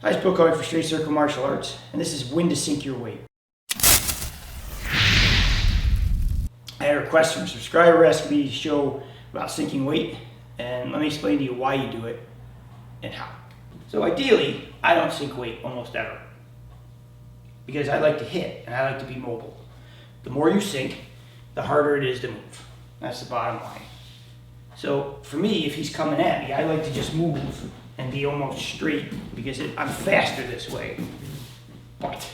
Hi, it's Bill Coy for Straight Circle Martial Arts, and this is when to sink your weight. I had a request from a subscriber asking me to show about sinking weight, and let me explain to you why you do it and how. So ideally, I don't sink weight almost ever, because I like to hit and I like to be mobile. The more you sink, the harder it is to move. That's the bottom line. So for me, if he's coming at me, I like to just move and be almost straight because I'm faster this way. But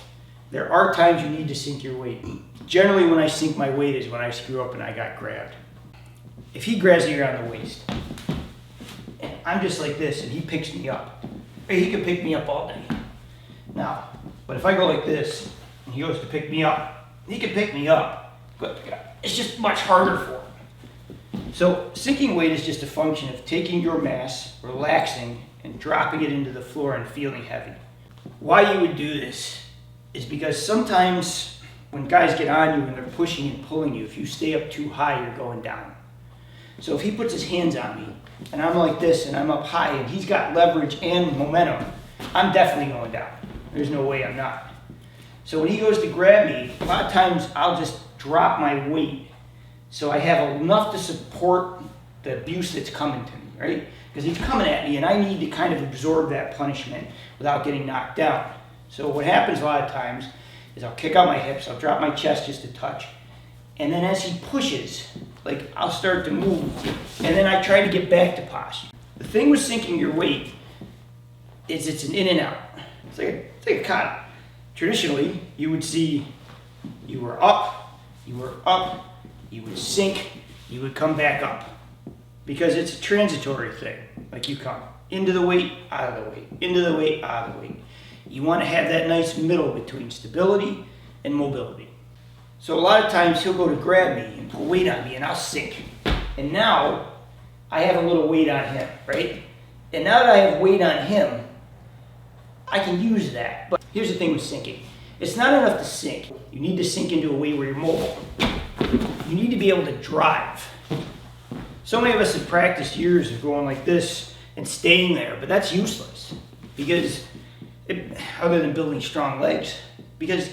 there are times you need to sink your weight. Generally when I sink my weight is when I screw up and I got grabbed. If he grabs me around the waist, and I'm just like this and he picks me up, he could pick me up all day. Now, but if I go like this and he goes to pick me up, he can pick me up, but it's just much harder for him. So sinking weight is just a function of taking your mass, relaxing, and dropping it into the floor and feeling heavy. Why you would do this is because sometimes when guys get on you and they're pushing and pulling you, if you stay up too high, you're going down. So if he puts his hands on me and I'm like this and I'm up high and he's got leverage and momentum, I'm definitely going down. There's no way I'm not. So when he goes to grab me, a lot of times I'll just drop my weight so I have enough to support the abuse that's coming to me, right? Because he's coming at me and I need to kind of absorb that punishment without getting knocked down. So what happens a lot of times is I'll kick out my hips, I'll drop my chest just a touch, and then as he pushes, like I'll start to move, and then I try to get back to posture. The thing with sinking your weight is it's an in and out. It's like a kata. Traditionally, you would see you were up, you would sink, you would come back up. Because it's a transitory thing. Like you come into the weight, out of the weight, into the weight, out of the weight. You want to have that nice middle between stability and mobility. So a lot of times he'll go to grab me and put weight on me and I'll sink. And now I have a little weight on him, right? And now that I have weight on him, I can use that. But here's the thing with sinking. It's not enough to sink. You need to sink into a way where you're mobile. You need to be able to drive. So many of us have practiced years of going like this and staying there, but that's useless because, other than building strong legs, because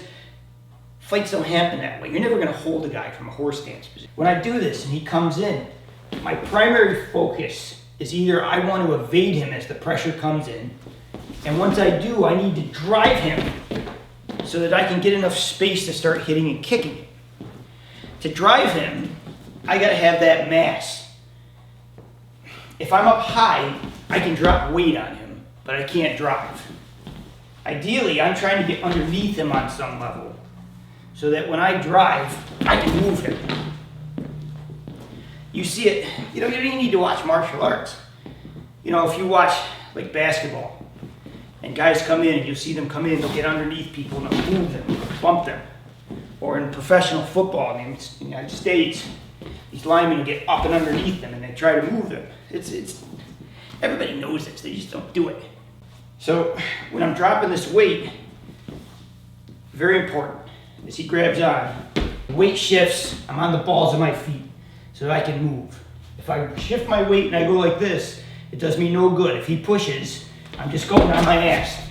fights don't happen that way. You're never going to hold a guy from a horse stance position. When I do this and he comes in, my primary focus is either I want to evade him as the pressure comes in, and once I do, I need to drive him so that I can get enough space to start hitting and kicking him. To drive him, I got to have that mass. If I'm up high, I can drop weight on him, but I can't drive. Ideally, I'm trying to get underneath him on some level so that when I drive, I can move him. You see it, you don't even need to watch martial arts. If you watch like basketball and guys come in and you'll see them come in, they'll get underneath people and they'll move them, bump them. Or in professional football in the United States, these linemen will get up and underneath them and they try to move them. It's everybody knows this, they just don't do it. So when I'm dropping this weight, very important, as he grabs on, the weight shifts, I'm on the balls of my feet so that I can move. If I shift my weight and I go like this, it does me no good. If he pushes, I'm just going on my ass.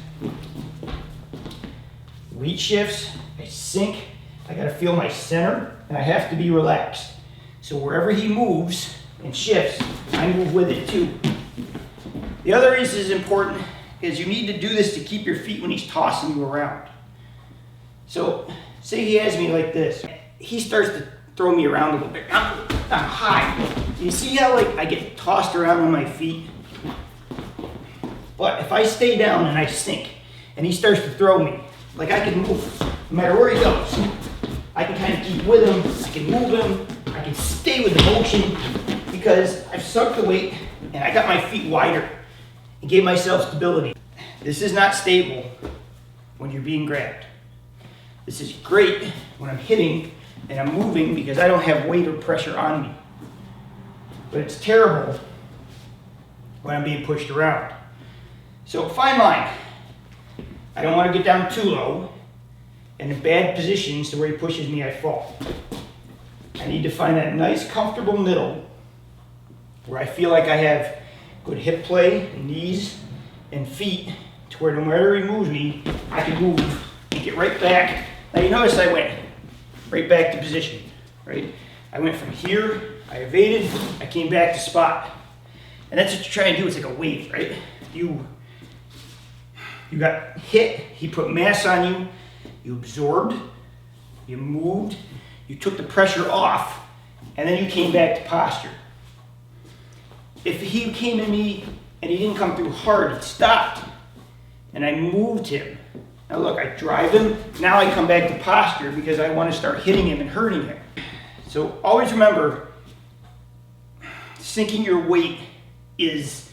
Weight shifts, I sink, I gotta feel my center, and I have to be relaxed. So wherever he moves and shifts, I move with it too. The other reason it's important is you need to do this to keep your feet when he's tossing you around. So say he has me like this. He starts to throw me around a little bit. I'm high. You see how I get tossed around on my feet? But if I stay down and I sink and he starts to throw me, I can move no matter where he goes. I can kind of keep with him, I can move him, I can stay with the motion because I've sunk the weight and I got my feet wider and gave myself stability. This is not stable when you're being grabbed. This is great when I'm hitting and I'm moving because I don't have weight or pressure on me. But it's terrible when I'm being pushed around. So fine line. I don't want to get down too low and in bad positions to where he pushes me, I fall. I need to find that nice, comfortable middle where I feel like I have good hip play, knees, and feet, to where no matter he moves me, I can move and get right back. Now you notice I went right back to position, right? I went from here, I evaded, I came back to spot. And that's what you're trying to do. It's like a wave, right? You got hit, he put mass on you, you absorbed, you moved, you took the pressure off, and then you came back to posture. If he came at me and he didn't come through hard, he stopped, and I moved him. Now look, I drive him, now I come back to posture because I want to start hitting him and hurting him. So always remember, sinking your weight it's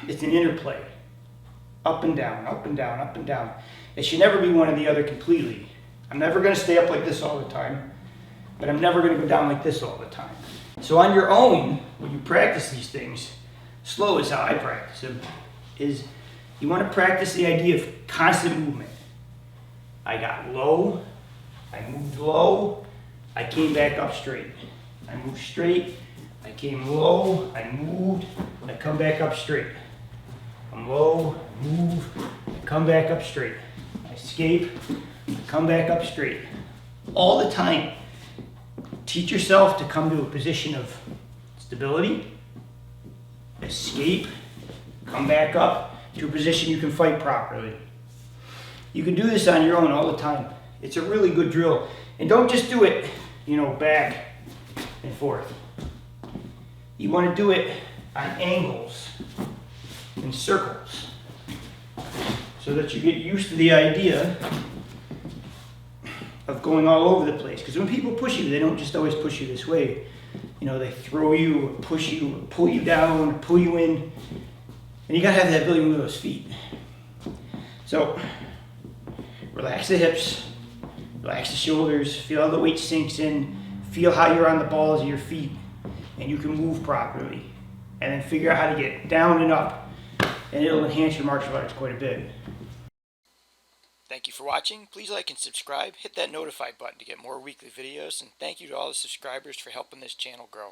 an interplay. Up and down, up and down, up and down. It should never be one or the other completely. I'm never going to stay up like this all the time, but I'm never going to go down like this all the time. So on your own, when you practice these things, slow is how I practice them, is you want to practice the idea of constant movement. I got low, I moved low, I came back up straight. I moved straight, I came low, I moved, I come back up straight. I'm low, move, I come back up straight. I escape, I come back up straight. All the time. Teach yourself to come to a position of stability, escape, come back up to a position you can fight properly. You can do this on your own all the time. It's a really good drill. And don't just do it, back and forth. You want to do it on angles and circles so that you get used to the idea of going all over the place. Because when people push you, they don't just always push you this way. They throw you, push you, pull you down, pull you in. And you gotta have that ability to move those feet. So, relax the hips, relax the shoulders, feel how the weight sinks in, feel how you're on the balls of your feet, and you can move properly. And then figure out how to get down and up, and it'll enhance your martial arts quite a bit. Thank you for watching. Please like and subscribe. Hit that notify button to get more weekly videos. And thank you to all the subscribers for helping this channel grow.